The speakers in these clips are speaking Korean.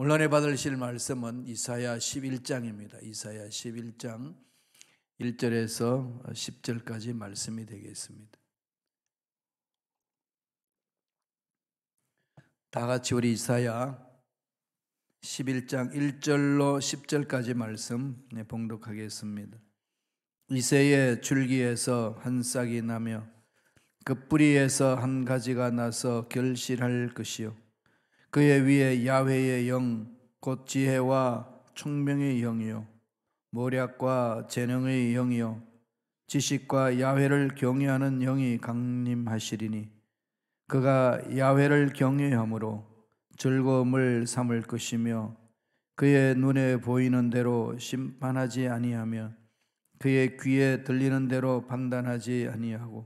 오늘 받으실 말씀은 이사야 11장입니다. 이사야 11장 1절에서 10절까지 말씀이 되겠습니다. 다 같이 우리 이사야 11장 1절로 10절까지 말씀 봉독하겠습니다. 이새의 줄기에서 한 싹이 나며 그 뿌리에서 한 가지가 나서 결실할 것이요 그의 위에 야훼의 영 곧 지혜와 총명의 영이요 모략과 재능의 영이요 지식과 야훼를 경외하는 영이 강림하시리니 그가 야훼를 경외함으로 즐거움을 삼을 것이며 그의 눈에 보이는 대로 심판하지 아니하며 그의 귀에 들리는 대로 판단하지 아니하고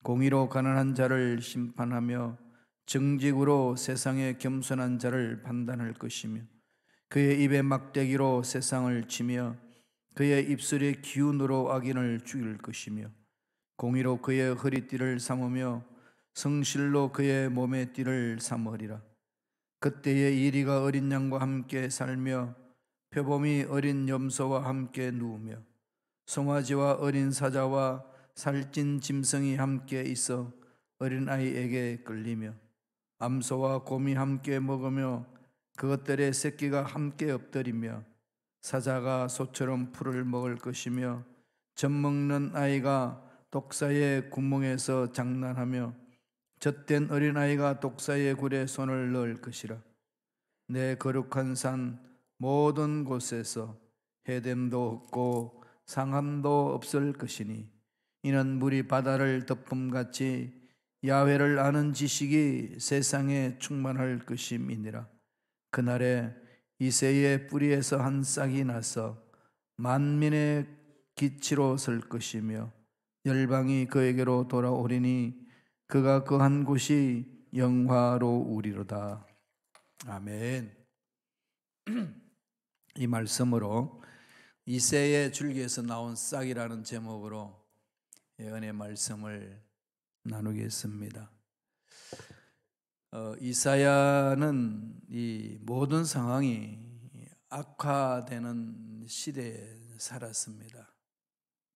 공의로 가난한 자를 심판하며 정직으로 세상에 겸손한 자를 판단할 것이며 그의 입의 막대기로 세상을 치며 그의 입술의 기운으로 악인을 죽일 것이며 공의로 그의 허리띠를 삼으며 성실로 그의 몸의 띠를 삼으리라. 그때에 이리가 어린 양과 함께 살며 표범이 어린 염소와 함께 누우며 송아지와 어린 사자와 살찐 짐승이 함께 있어 어린아이에게 끌리며 암소와 곰이 함께 먹으며 그것들의 새끼가 함께 엎드리며 사자가 소처럼 풀을 먹을 것이며 젖먹는 아이가 독사의 구멍에서 장난하며 젖된 어린아이가 독사의 굴에 손을 넣을 것이라. 내 거룩한 산 모든 곳에서 해됨도 없고 상함도 없을 것이니 이는 물이 바다를 덮음같이 야훼를 아는 지식이 세상에 충만할 것임이니라. 그날에 이새의 뿌리에서 한 싹이 나서 만민의 기치로 설 것이며 열방이 그에게로 돌아오리니 그가 그 한 곳이 영화로우리로다. 아멘. 이 말씀으로 이새의 줄기에서 나온 싹이라는 제목으로 은혜 말씀을 나누겠습니다. 이사야는 이 모든 상황이 악화되는 시대에 살았습니다.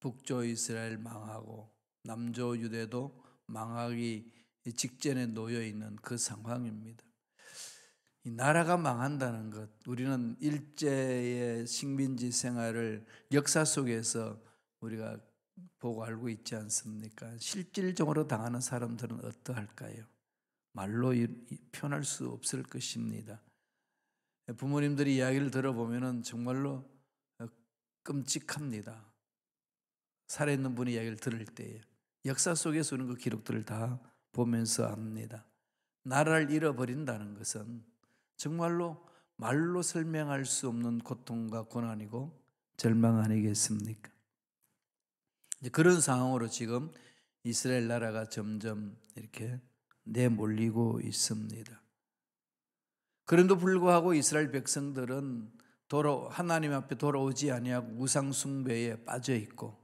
북조 이스라엘 망하고 남조 유대도 망하기 직전에 놓여 있는 그 상황입니다. 이 나라가 망한다는 것, 우리는 일제의 식민지 생활을 역사 속에서 우리가 보고 알고 있지 않습니까? 실질적으로 당하는 사람들은 어떠할까요? 말로 표현할 수 없을 것입니다. 부모님들이 이야기를 들어보면 정말로 끔찍합니다. 살아있는 분의 이야기를 들을 때에 역사 속에서 오는 그 기록들을 다 보면서 압니다. 나라를 잃어버린다는 것은 정말로 말로 설명할 수 없는 고통과 고난이고 절망 아니겠습니까? 그런 상황으로 지금 이스라엘 나라가 점점 이렇게 내몰리고 있습니다. 그럼에도 불구하고 이스라엘 백성들은 하나님 앞에 돌아오지 아니하고 우상 숭배에 빠져 있고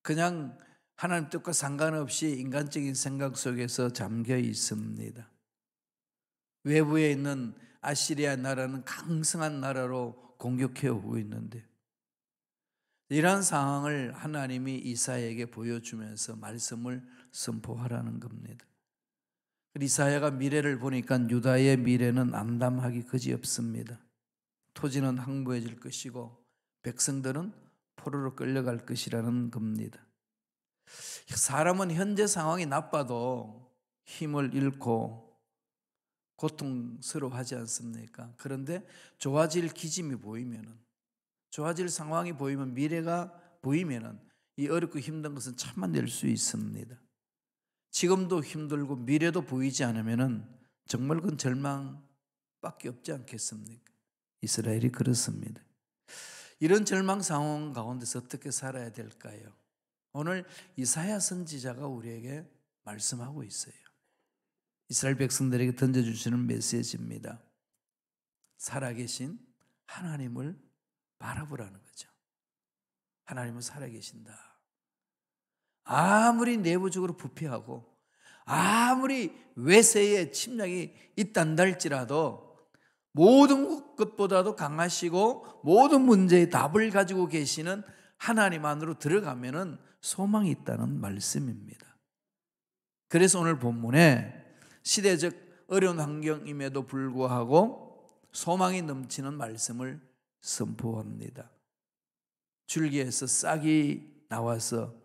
그냥 하나님 뜻과 상관없이 인간적인 생각 속에서 잠겨 있습니다. 외부에 있는 아시리아 나라는 강성한 나라로 공격해 오고 있는데 이러한 상황을 하나님이 이사야에게 보여주면서 말씀을 선포하라는 겁니다. 이사야가 미래를 보니까 유다의 미래는 암담하기 그지없습니다. 토지는 황무해질 것이고 백성들은 포로로 끌려갈 것이라는 겁니다. 사람은 현재 상황이 나빠도 힘을 잃고 고통스러워하지 않습니까? 그런데 좋아질 기짐이 보이면은, 좋아질 상황이 보이면, 미래가 보이면은 이 어렵고 힘든 것은 참아낼 수 있습니다. 지금도 힘들고 미래도 보이지 않으면은 정말 그건 절망밖에 없지 않겠습니까? 이스라엘이 그렇습니다. 이런 절망 상황 가운데서 어떻게 살아야 될까요? 오늘 이사야 선지자가 우리에게 말씀하고 있어요. 이스라엘 백성들에게 던져주시는 메시지입니다. 살아계신 하나님을 바라보라는 거죠. 하나님은 살아계신다. 아무리 내부적으로 부패하고 아무리 외세의 침략이 있단다 할지라도 모든 것보다도 강하시고 모든 문제의 답을 가지고 계시는 하나님 안으로 들어가면은 소망이 있다는 말씀입니다. 그래서 오늘 본문에 시대적 어려운 환경임에도 불구하고 소망이 넘치는 말씀을 선포합니다. 줄기에서 싹이 나와서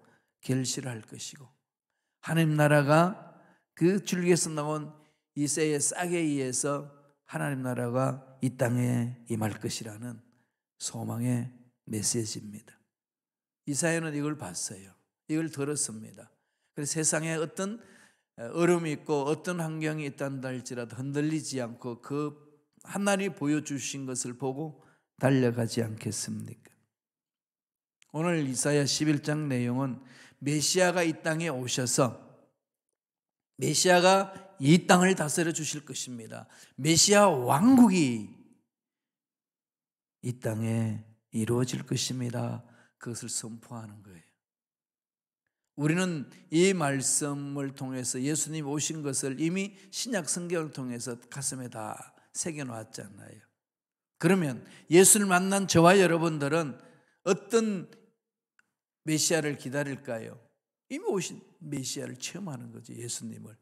결실할 것이고 하나님 나라가 그 줄기에서 나온 이 새의 싹에 의해서 하나님 나라가 이 땅에 임할 것이라는 소망의 메시지입니다. 이사야는 이걸 봤어요. 이걸 들었습니다. 그래서 세상에 어떤 어려움이 있고 어떤 환경이 있단다 할지라도 흔들리지 않고 그 하나님이 보여주신 것을 보고 달려가지 않겠습니까? 오늘 이사야 11장 내용은 메시아가 이 땅에 오셔서 메시아가 이 땅을 다스려 주실 것입니다. 메시아 왕국이 이 땅에 이루어질 것입니다. 그것을 선포하는 거예요. 우리는 이 말씀을 통해서 예수님 오신 것을 이미 신약 성경을 통해서 가슴에 다 새겨놓았잖아요. 그러면 예수를 만난 저와 여러분들은 어떤 메시아를 기다릴까요? 이미 오신 메시아를 체험하는 거죠. 예수님을.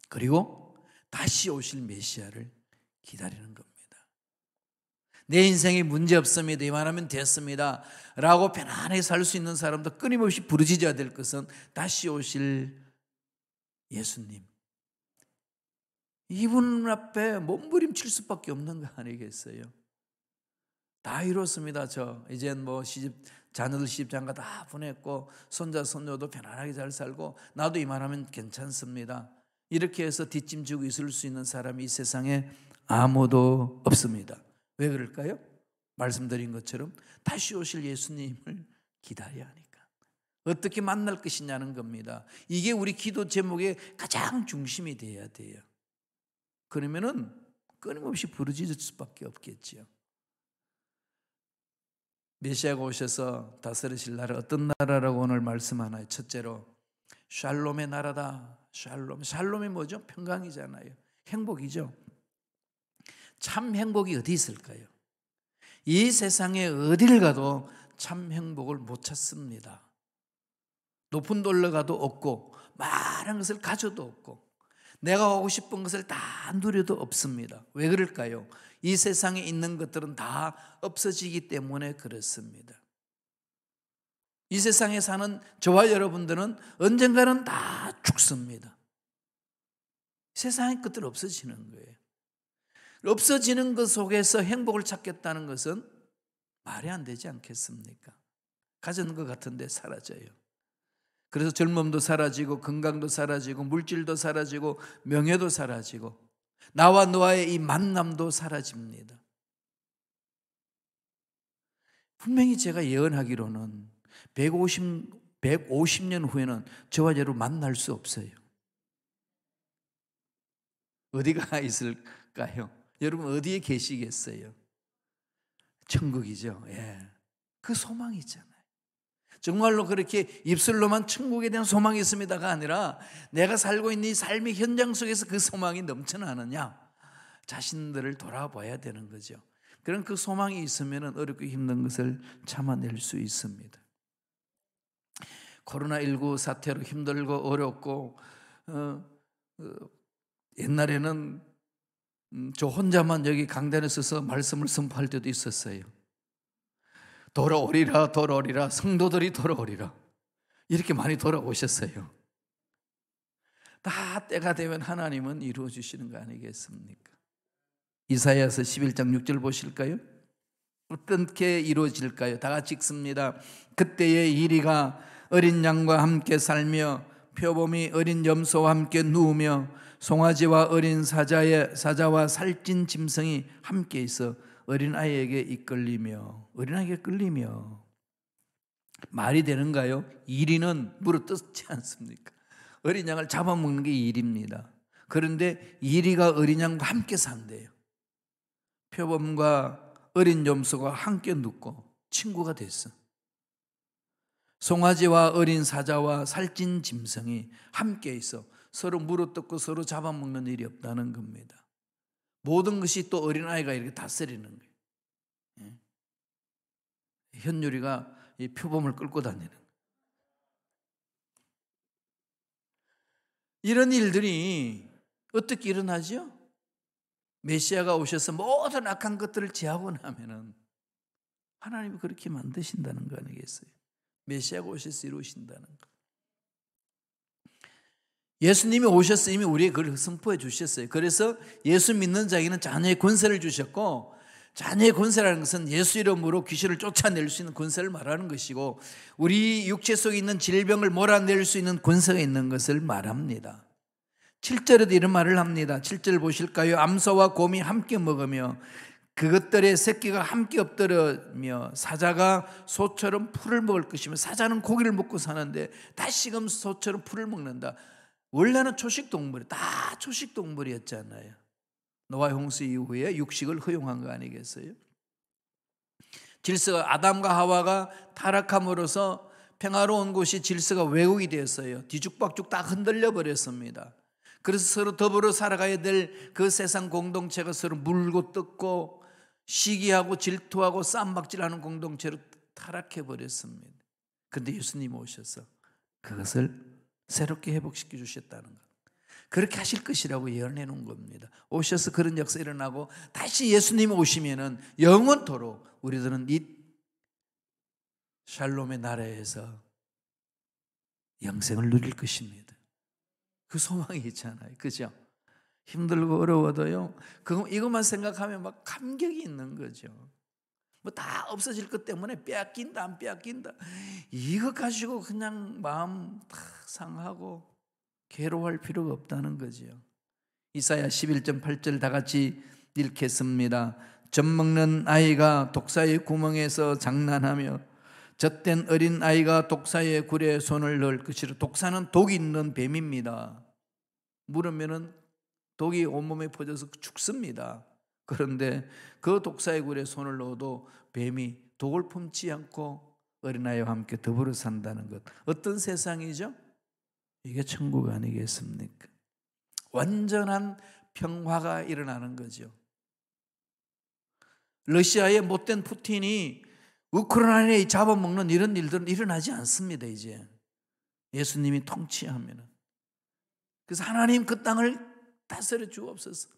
그리고 다시 오실 메시아를 기다리는 겁니다. 내 인생에 문제 없습니다. 이만하면 됐습니다. 라고 편안하게 살 수 있는 사람도 끊임없이 부르짖어야 될 것은 다시 오실 예수님. 이분 앞에 몸부림칠 수밖에 없는 거 아니겠어요? 다 이뤘습니다. 저 이젠 뭐 자녀들 시집장가 다 보냈고 손자 손녀도 편안하게 잘 살고 나도 이만하면 괜찮습니다. 이렇게 해서 뒷짐지고 있을 수 있는 사람이 이 세상에 아무도 없습니다. 왜 그럴까요? 말씀드린 것처럼 다시 오실 예수님을 기다려야 하니까. 어떻게 만날 것이냐는 겁니다. 이게 우리 기도 제목의 가장 중심이 돼야 돼요. 그러면은 끊임없이 부르짖을 수밖에 없겠지요. 메시아가 오셔서 다스리실 나라 어떤 나라라고 오늘 말씀하나요? 첫째로 샬롬의 나라다. 샬롬이 뭐죠? 평강이잖아요. 행복이죠. 참 행복이 어디 있을까요? 이 세상에 어딜 가도 참 행복을 못 찾습니다. 높은 데 올라가도 없고 많은 것을 가져도 없고 내가 하고 싶은 것을 다 누려도 없습니다. 왜 그럴까요? 이 세상에 있는 것들은 다 없어지기 때문에 그렇습니다. 이 세상에 사는 저와 여러분들은 언젠가는 다 죽습니다. 세상의 것들 없어지는 거예요. 없어지는 것 속에서 행복을 찾겠다는 것은 말이 안 되지 않겠습니까? 가진 것 같은데 사라져요. 그래서 젊음도 사라지고 건강도 사라지고 물질도 사라지고 명예도 사라지고 나와 너와의 이 만남도 사라집니다. 분명히 제가 예언하기로는 150년 후에는 저와 여러분 만날 수 없어요. 어디가 있을까요? 여러분 어디에 계시겠어요? 천국이죠. 예. 그 소망이 있잖아요. 정말로 그렇게 입술로만 천국에 대한 소망이 있습니다가 아니라 내가 살고 있는 이 삶의 현장 속에서 그 소망이 넘쳐나느냐 자신들을 돌아봐야 되는 거죠. 그런 그 소망이 있으면 어렵고 힘든 것을 참아낼 수 있습니다. 코로나19 사태로 힘들고 어렵고 옛날에는 저 혼자만 여기 강단에 서서 말씀을 선포할 때도 있었어요. 돌아오리라 돌아오리라 성도들이 돌아오리라 이렇게 많이 돌아오셨어요. 다 때가 되면 하나님은 이루어 주시는 거 아니겠습니까? 이사야서 11장 6절 보실까요? 어떻게 이루어질까요? 다 같이 읽습니다. 그때의 이리가 어린 양과 함께 살며 표범이 어린 염소와 함께 누우며 송아지와 어린 사자와 살찐 짐승이 함께 있어 어린아이에게 이끌리며 어린아이에게 끌리며 말이 되는가요? 이리는 물어 뜯지 않습니까? 어린 양을 잡아먹는 게 일입니다. 그런데 이리가 어린 양과 함께 산대요. 표범과 어린 염소가 함께 눕고 친구가 됐어. 송아지와 어린 사자와 살찐 짐승이 함께 있어 서로 물어뜯고 서로 잡아먹는 일이 없다는 겁니다. 모든 것이 또 어린아이가 이렇게 다스리는 거예요. 예. 현율이가 이 표범을 끌고 다니는 거예요. 이런 일들이 어떻게 일어나죠? 메시아가 오셔서 모든 악한 것들을 제하고 나면은 하나님이 그렇게 만드신다는 거 아니겠어요? 메시아가 오셔서 이루신다는 거. 예수님이 오셔서 이미 우리에게 그걸 선포해 주셨어요. 그래서 예수 믿는 자에게는 자녀의 권세를 주셨고, 자녀의 권세라는 것은 예수 이름으로 귀신을 쫓아낼 수 있는 권세를 말하는 것이고, 우리 육체 속에 있는 질병을 몰아낼 수 있는 권세가 있는 것을 말합니다. 7절에도 이런 말을 합니다. 7절 보실까요? 암소와 곰이 함께 먹으며 그것들의 새끼가 함께 엎드려며 사자가 소처럼 풀을 먹을 것이며, 사자는 고기를 먹고 사는데 다시금 소처럼 풀을 먹는다. 원래는 초식동물이 다 초식동물이었잖아요. 노아 홍수 이후에 육식을 허용한 거 아니겠어요? 질서가, 아담과 하와가 타락함으로써 평화로운 곳이 질서가 왜곡이 되었어요. 뒤죽박죽 다 흔들려 버렸습니다. 그래서 서로 더불어 살아가야 될 그 세상 공동체가 서로 물고 뜯고 시기하고 질투하고 쌈박질하는 공동체로 타락해 버렸습니다. 그런데 예수님이 오셔서 그것을 새롭게 회복시켜 주셨다는 것, 그렇게 하실 것이라고 예언해 놓은 겁니다. 오셔서 그런 역사 일어나고 다시 예수님이 오시면은 영원토록 우리들은 이 샬롬의 나라에서 영생을 누릴 것입니다. 그 소망이 있잖아요. 그죠? 힘들고 어려워도요, 이것만 생각하면 막 감격이 있는 거죠. 뭐 다 없어질 것 때문에 빼앗긴다 안 빼앗긴다 이것 가지고 그냥 마음 다 상하고 괴로워할 필요가 없다는 거죠. 이사야 11장 8절 다 같이 읽겠습니다. 젖 먹는 아이가 독사의 구멍에서 장난하며 젖된 어린 아이가 독사의 굴에 손을 넣을 것이라. 독사는 독이 있는 뱀입니다. 물으면은 독이 온몸에 퍼져서 죽습니다. 그런데 그 독사의 굴에 손을 넣어도 뱀이 독을 품지 않고 어린아이와 함께 더불어 산다는 것, 어떤 세상이죠? 이게 천국 아니겠습니까? 완전한 평화가 일어나는 거죠. 러시아의 못된 푸틴이 우크라이나에 잡아먹는 이런 일들은 일어나지 않습니다. 이제 예수님이 통치하면. 그래서 하나님 그 땅을 다스려 주옵소서.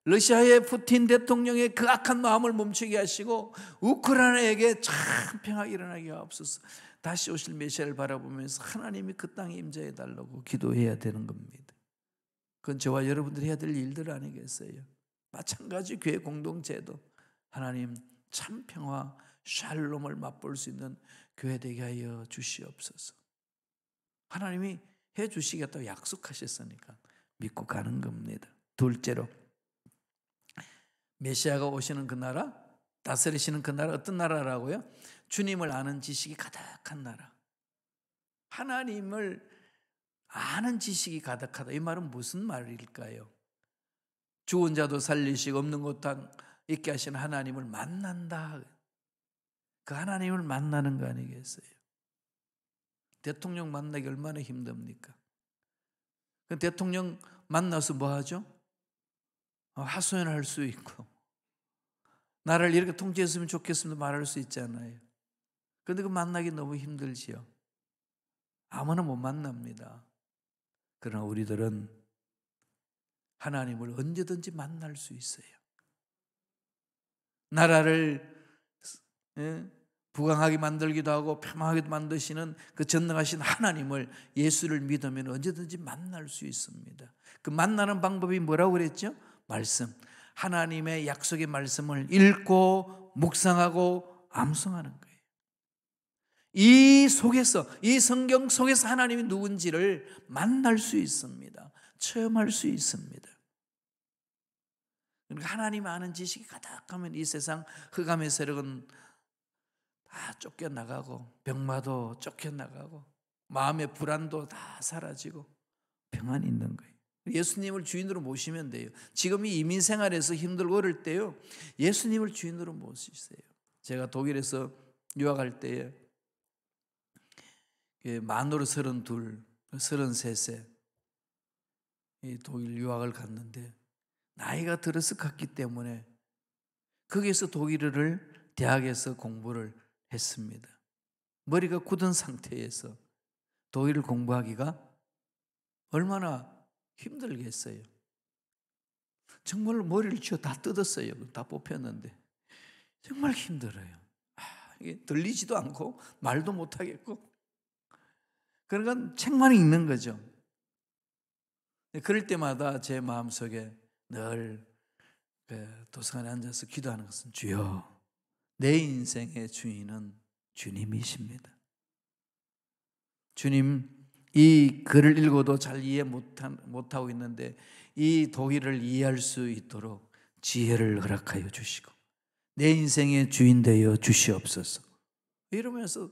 러시아의 푸틴 대통령의 그 악한 마음을 멈추게 하시고 우크라이나에게 참 평화가 일어나게 하옵소서. 다시 오실 메시아를 바라보면서 하나님이 그 땅에 임재해 달라고 기도해야 되는 겁니다. 그건 저와 여러분들이 해야 될 일들 아니겠어요? 마찬가지 교회 공동체도 하나님 참 평화 샬롬을 맛볼 수 있는 교회 되게 하여 주시옵소서. 하나님이 해 주시겠다고 약속하셨으니까 믿고 가는 겁니다. 둘째로, 메시아가 오시는 그 나라, 다스리시는 그 나라, 어떤 나라라고요? 주님을 아는 지식이 가득한 나라. 하나님을 아는 지식이 가득하다. 이 말은 무슨 말일까요? 죽은 자도 살리시고 없는 것도 있게 하시는 하나님을 만난다. 그 하나님을 만나는 거 아니겠어요? 대통령 만나기 얼마나 힘듭니까? 그 대통령 만나서 뭐 하죠? 하소연할 수 있고 나를 이렇게 통치했으면 좋겠습니다 말할 수 있잖아요. 그런데 그 만나기 너무 힘들지요. 아무나 못 만납니다. 그러나 우리들은 하나님을 언제든지 만날 수 있어요. 나라를 부강하게 만들기도 하고 평화하게 만드시는 그 전능하신 하나님을, 예수를 믿으면 언제든지 만날 수 있습니다. 그 만나는 방법이 뭐라고 그랬죠? 말씀. 하나님의 약속의 말씀을 읽고 묵상하고 암송하는 거예요. 이 속에서, 이 성경 속에서 하나님이 누군지를 만날 수 있습니다. 체험할 수 있습니다. 그러니까 하나님 아는 지식이 가득하면 이 세상 흑암의 세력은 다 쫓겨나가고 병마도 쫓겨나가고 마음의 불안도 다 사라지고 평안이 있는 거예요. 예수님을 주인으로 모시면 돼요. 지금 이 이민 생활에서 힘들고 어릴 때요, 예수님을 주인으로 모시세요. 제가 독일에서 유학할 때에 만으로 32, 33세 독일 유학을 갔는데 나이가 들어서 갔기 때문에 거기에서 독일어를 대학에서 공부를 했습니다. 머리가 굳은 상태에서 독일을 공부하기가 얼마나 힘들겠어요. 정말로 머리를 쥐어 다 뜯었어요. 다 뽑혔는데 정말 힘들어요. 이게 들리지도 않고 말도 못하겠고 그러니까 책만 읽는 거죠. 그럴 때마다 제 마음속에 늘 도서관에 앉아서 기도하는 것은 주여, 내 인생의 주인은 주님이십니다. 주님, 이 글을 읽어도 잘 이해 못하고 있는데 이 독일을 이해할 수 있도록 지혜를 허락하여 주시고 내 인생의 주인 되어 주시옵소서. 이러면서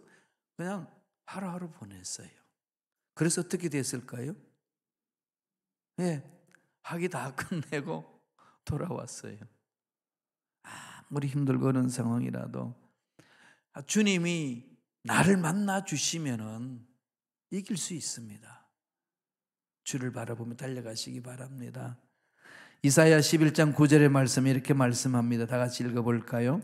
그냥 하루하루 보냈어요. 그래서 어떻게 됐을까요? 네, 학위 다 끝내고 돌아왔어요. 아무리 힘들고 그런 상황이라도 주님이 나를 만나 주시면은 이길 수 있습니다. 주를 바라보며 달려가시기 바랍니다. 이사야 11장 9절의 말씀이 이렇게 말씀합니다. 다 같이 읽어볼까요?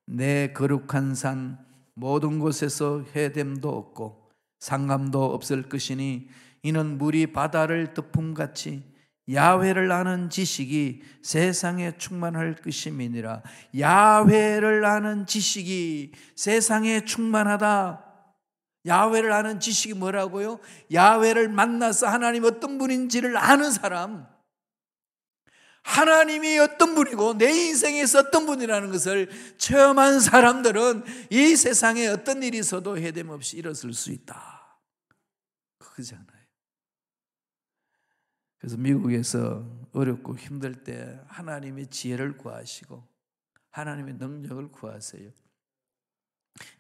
내 거룩한 산 모든 곳에서 해됨도 없고 상감도 없을 것이니 이는 물이 바다를 덮음같이 야훼를 아는 지식이 세상에 충만할 것임이니라. 야훼를 아는 지식이 세상에 충만하다. 야훼를 아는 지식이 뭐라고요? 야훼를 만나서 하나님 어떤 분인지를 아는 사람, 하나님이 어떤 분이고 내 인생에서 어떤 분이라는 것을 체험한 사람들은 이 세상에 어떤 일이 있어도 해됨 없이 일어설 수 있다. 그거잖아요. 그래서 미국에서 어렵고 힘들 때 하나님의 지혜를 구하시고 하나님의 능력을 구하세요.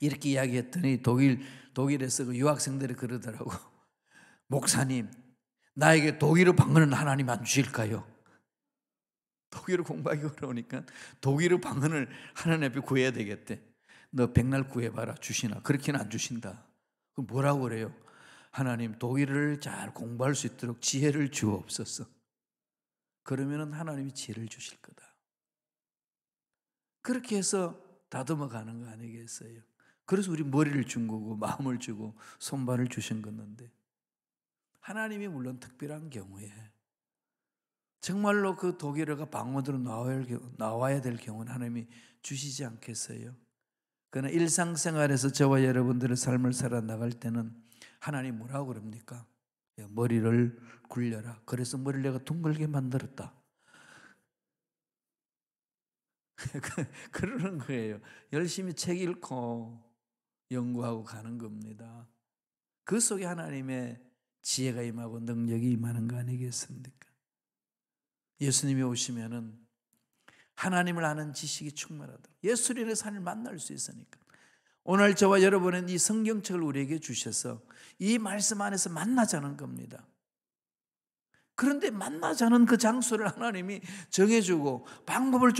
이렇게 이야기했더니 독일에서 그 유학생들이 그러더라고. 목사님, 나에게 독일어 방언은 하나님 안 주실까요? 독일어 공부하기 어려우니까 독일어 방언을 하나님 앞에 구해야 되겠대. 너 백날 구해봐라. 주시나? 그렇게는 안 주신다. 그럼 뭐라고 그래요? 하나님, 독일어를 잘 공부할 수 있도록 지혜를 주옵소서. 그러면 하나님이 지혜를 주실 거다. 그렇게 해서 다듬어 가는 거 아니겠어요? 그래서 우리 머리를 준 거고 마음을 주고 손발을 주신 건데, 하나님이 물론 특별한 경우에 정말로 그 독일어가 방언으로 나와야 될 경우는 하나님이 주시지 않겠어요? 그러나 일상생활에서 저와 여러분들의 삶을 살아나갈 때는 하나님 뭐라고 그럽니까? 머리를 굴려라. 그래서 머리를 내가 둥글게 만들었다. 그러는 거예요. 열심히 책 읽고 연구하고 가는 겁니다. 그 속에 하나님의 지혜가 임하고 능력이 임하는 거 아니겠습니까? 예수님이 오시면은 하나님을 아는 지식이 충만하다. 예수를 인해서 하나님을 만날 수 있으니까. 오늘 저와 여러분은 이 성경책을 우리에게 주셔서 이 말씀 안에서 만나자는 겁니다. 그런데 만나자는 그 장소를 하나님이 정해주고 방법을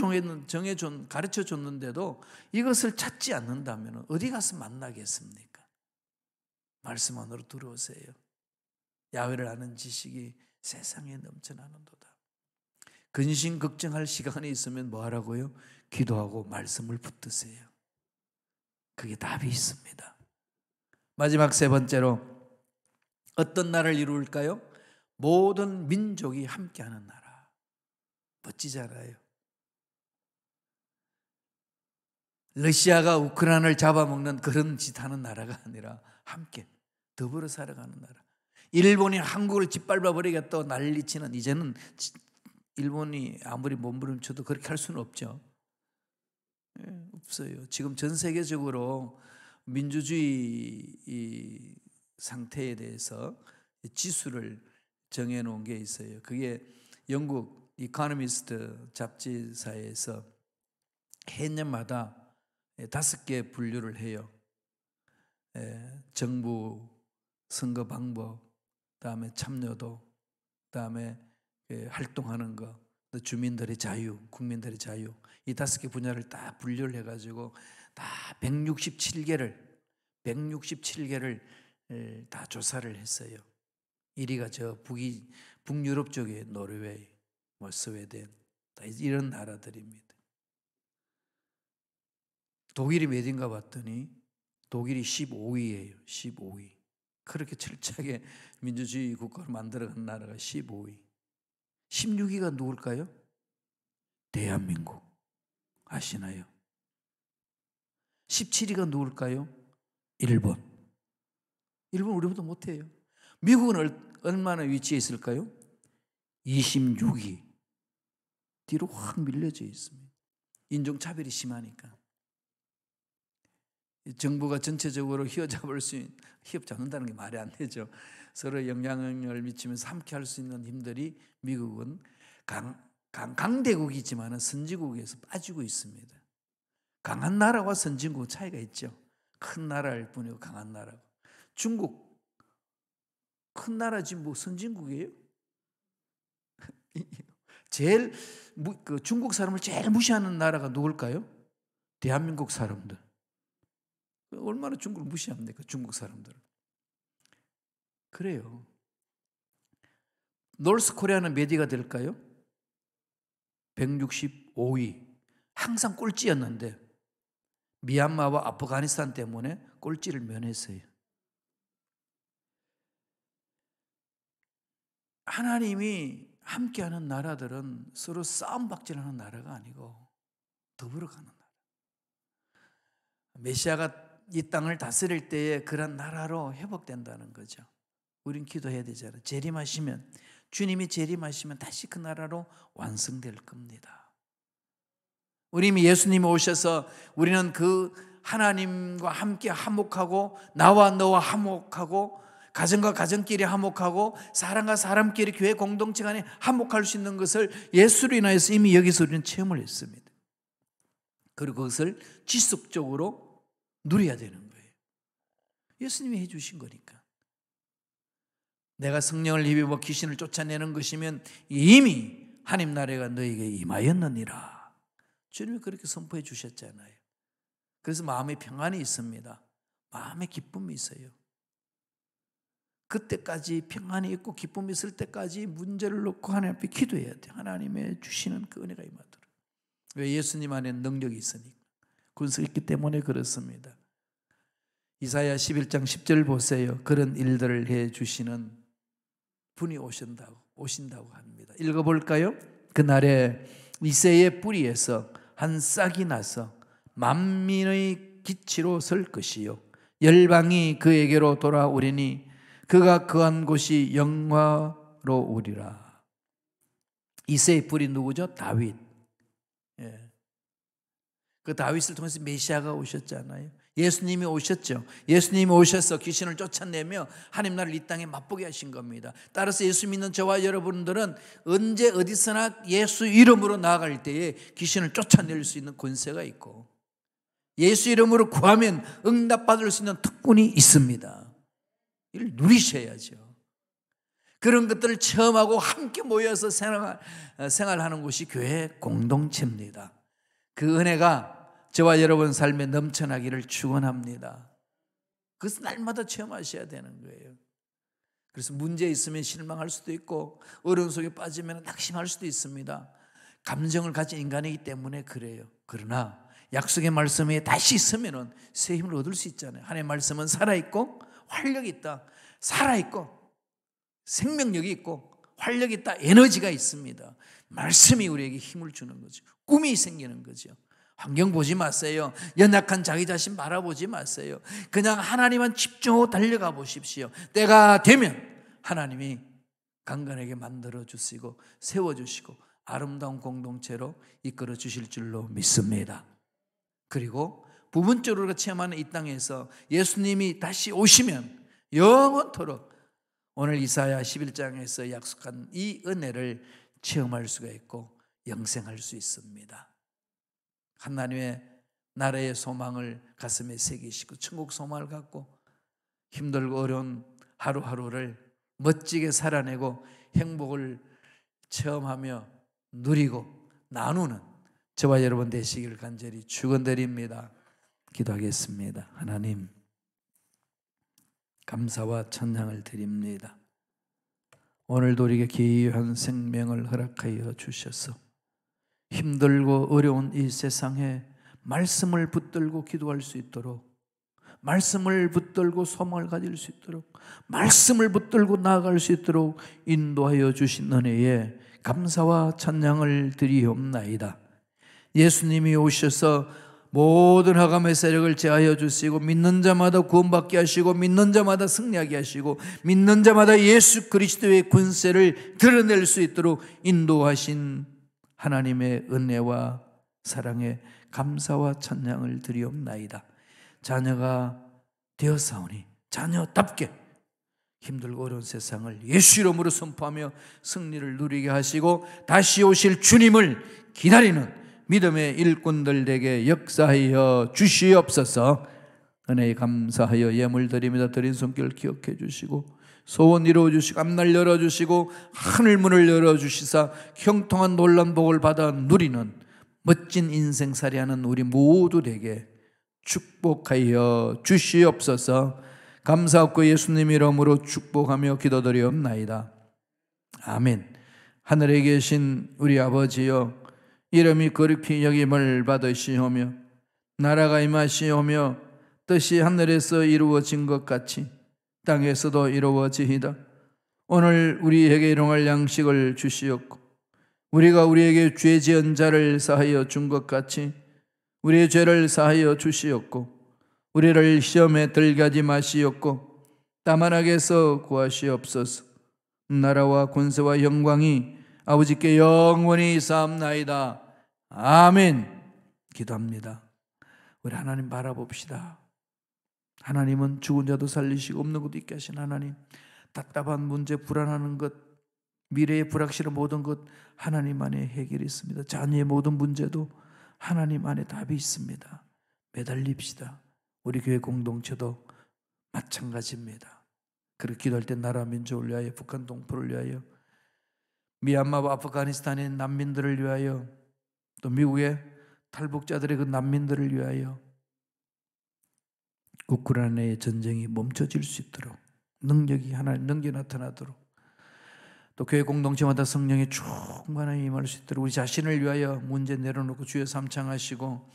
가르쳐줬는데도 이것을 찾지 않는다면 어디 가서 만나겠습니까? 말씀 안으로 들어오세요. 야훼를 아는 지식이 세상에 넘쳐나는도다. 근심 걱정할 시간이 있으면 뭐 하라고요? 기도하고 말씀을 붙드세요. 그게 답이 있습니다. 마지막 세 번째로 어떤 나라를 이룰까요? 모든 민족이 함께하는 나라. 멋지잖아요. 러시아가 우크라이나를 잡아먹는 그런 짓 하는 나라가 아니라 함께 더불어 살아가는 나라. 일본이 한국을 짓밟아 버리겠다고 난리치는, 이제는 일본이 아무리 몸부림쳐도 그렇게 할 수는 없죠. 없어요. 지금 전 세계적으로 민주주의 상태에 대해서 지수를 정해놓은 게 있어요. 그게 영국 이코노미스트 잡지사에서 해년마다 5개 분류를 해요. 정부 선거 방법, 그다음에 참여도, 그다음에 활동하는 거, 주민들의 자유, 국민들의 자유, 이 5개 분야를 다 분류를 해가지고 다 167개를 다 조사를 했어요. 1위가 저 북유럽 쪽에 노르웨이, 스웨덴, 다 이런 나라들입니다. 독일이 몇인가 봤더니 독일이 15위예요. 15위. 그렇게 철저하게 민주주의 국가로 만들어간 나라가 15위. 16위가 누굴까요? 대한민국. 아시나요? 17위가 누굴까요? 일본. 일본 우리보다 못해요. 미국은 얼마나 위치해 있을까요? 26위. 뒤로 확 밀려져 있습니다. 인종차별이 심하니까. 정부가 전체적으로 휘어잡을 수 있는, 휘어잡는다는 게 말이 안 되죠. 서로 영향을 미치면서 함께 할 수 있는 힘들이 미국은 강대국이지만 선진국에서 빠지고 있습니다. 강한 나라와 선진국 차이가 있죠. 큰 나라일 뿐이고 강한 나라고. 중국 큰 나라지 뭐 선진국이에요? 제일 중국 사람을 제일 무시하는 나라가 누굴까요? 대한민국 사람들. 얼마나 중국을 무시합니까? 중국 사람들은. 그래요. 노스 코리아는 몇 위가 될까요? 165위. 항상 꼴찌였는데 미얀마와 아프가니스탄 때문에 꼴찌를 면했어요. 하나님이 함께하는 나라들은 서로 싸움박질하는 나라가 아니고 더불어가는 나라. 메시아가 이 땅을 다스릴 때에 그런 나라로 회복된다는 거죠. 우린 기도해야 되잖아요. 재림하시면, 주님이 재림하시면 다시 그 나라로 완성될 겁니다. 우리 예수님이 오셔서 우리는 그 하나님과 함께 화목하고 나와 너와 화목하고 가정과 가정끼리 화목하고 사람과 사람끼리 교회 공동체 간에 화목할 수 있는 것을 예수로 인하여서 이미 여기서 우리는 체험을 했습니다. 그리고 그것을 지속적으로 누려야 되는 거예요. 예수님이 해주신 거니까. 내가 성령을 힘입어 귀신을 쫓아내는 것이면 이미 하나님 나라가 너에게 임하였느니라. 주님이 그렇게 선포해 주셨잖아요. 그래서 마음에 평안이 있습니다. 마음에 기쁨이 있어요. 그때까지 평안이 있고 기쁨이 있을 때까지 문제를 놓고 하나님 앞에 기도해야 돼요. 하나님의 주시는 그 은혜가 임하도록. 왜? 예수님 안에 능력이 있으니까. 군수 있기 때문에 그렇습니다. 이사야 11장 10절 보세요. 그런 일들을 해 주시는 분이 오신다고 합니다. 읽어볼까요? 그날에 이새의 뿌리에서 한 싹이 나서 만민의 기치로 설 것이요 열방이 그에게로 돌아오리니 그가 거한 곳이 영화로우리라. 이새의 뿌리 누구죠? 다윗. 예. 그 다윗을 통해서 메시아가 오셨잖아요. 예수님이 오셨죠. 예수님이 오셔서 귀신을 쫓아내며 하나님 나라를 이 땅에 맛보게 하신 겁니다. 따라서 예수 믿는 저와 여러분들은 언제 어디서나 예수 이름으로 나아갈 때에 귀신을 쫓아낼 수 있는 권세가 있고 예수 이름으로 구하면 응답받을 수 있는 특권이 있습니다. 이를 누리셔야죠. 그런 것들을 체험하고 함께 모여서 생활하는 곳이 교회 공동체입니다. 그 은혜가 저와 여러분 삶에 넘쳐나기를 축원합니다. 그것을 날마다 체험하셔야 되는 거예요. 그래서 문제 있으면 실망할 수도 있고 어려운 속에 빠지면 낙심할 수도 있습니다. 감정을 가진 인간이기 때문에 그래요. 그러나 약속의 말씀에 다시 있으면 새 힘을 얻을 수 있잖아요. 하나님의 말씀은 살아있고 활력이 있다. 살아있고 생명력이 있고 활력이 있다. 에너지가 있습니다. 말씀이 우리에게 힘을 주는 거죠. 꿈이 생기는 거죠. 환경 보지 마세요. 연약한 자기 자신 바라보지 마세요. 그냥 하나님만 집중하고 달려가 보십시오. 때가 되면 하나님이 강건하게 만들어 주시고 세워주시고 아름다운 공동체로 이끌어 주실 줄로 믿습니다. 그리고 부분적으로 체험하는 이 땅에서 예수님이 다시 오시면 영원토록 오늘 이사야 11장에서 약속한 이 은혜를 체험할 수가 있고 영생할 수 있습니다. 하나님의 나라의 소망을 가슴에 새기시고 천국 소망을 갖고 힘들고 어려운 하루하루를 멋지게 살아내고 행복을 체험하며 누리고 나누는 저와 여러분 되시기를 간절히 축원드립니다. 기도하겠습니다. 하나님 감사와 찬양을 드립니다. 오늘도 우리에게 귀한 생명을 허락하여 주셔서 힘들고 어려운 이 세상에 말씀을 붙들고 기도할 수 있도록, 말씀을 붙들고 소망을 가질 수 있도록, 말씀을 붙들고 나아갈 수 있도록 인도하여 주신 은혜에 감사와 찬양을 드리옵나이다. 예수님이 오셔서 모든 흑암의 세력을 제하여 주시고, 믿는 자마다 구원받게 하시고, 믿는 자마다 승리하게 하시고, 믿는 자마다 예수 그리스도의 권세를 드러낼 수 있도록 인도하신 하나님의 은혜와 사랑에 감사와 찬양을 드리옵나이다. 자녀가 되었사오니 자녀답게 힘들고 어려운 세상을 예수 이름으로 선포하며 승리를 누리게 하시고, 다시 오실 주님을 기다리는 믿음의 일꾼들에게 역사하여 주시옵소서. 은혜에 감사하여 예물 드립니다. 드린 손길 기억해 주시고, 소원 이루어 주시고, 앞날 열어 주시고, 하늘문을 열어 주시사 형통한 놀란 복을 받아 누리는 멋진 인생살이하는 우리 모두에게 축복하여 주시옵소서. 감사하고 예수님 이름으로 축복하며 기도드리옵나이다. 아멘. 하늘에 계신 우리 아버지여, 이름이 거룩히 여김을 받으시오며 나라가 임하시오며 뜻이 하늘에서 이루어진 것 같이 땅에서도 이루어지이다. 오늘 우리에게 일용할 양식을 주시옵고, 우리가 우리에게 죄 지은 자를 사하여 준 것 같이 우리의 죄를 사하여 주시옵고, 우리를 시험에 들게 하지 마시옵고 다만 악에서 구하시옵소서. 나라와 권세와 영광이 아버지께 영원히 사옵나이다. 아멘. 기도합니다. 우리 하나님 바라봅시다. 하나님은 죽은 자도 살리시고 없는 것도 있게 하신 하나님, 답답한 문제, 불안하는 것, 미래의 불확실한 모든 것 하나님 안에 해결이 있습니다. 자녀의 모든 문제도 하나님 안에 답이 있습니다. 매달립시다. 우리 교회 공동체도 마찬가지입니다. 그렇게 기도할 때 나라 민족을 위하여, 북한 동포를 위하여, 미얀마와 아프가니스탄의 난민들을 위하여, 또 미국의 탈북자들의 그 난민들을 위하여 우크라이나의 전쟁이 멈춰질 수 있도록 능력이 하나님 능력이 나타나도록, 또 교회 공동체마다 성령의 충만하게 임할 수 있도록 우리 자신을 위하여 문제 내려놓고 주여 삼창하시고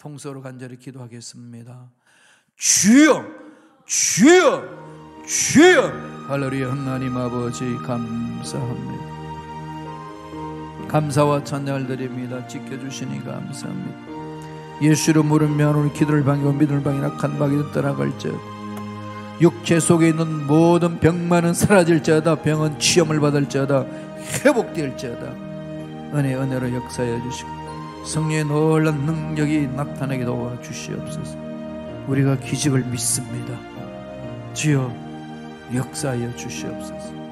통서로 간절히 기도하겠습니다. 주여, 주여, 주여. 할렐루야. 하나님 아버지 감사합니다. 감사와 찬양을 드립니다. 지켜주시니 감사합니다. 예수를 물으며 오늘 기도를 방해하고 믿음을 방해하고 악한 마귀도 떠나갈지어다. 육체 속에 있는 모든 병만은 사라질지어다. 병은 치험을 받을지어다. 회복될지어다. 은혜로 역사해 주시고 성령의 놀라운 능력이 나타나게 도와주시옵소서. 우리가 기적을 믿습니다. 주여 역사하여 주시옵소서.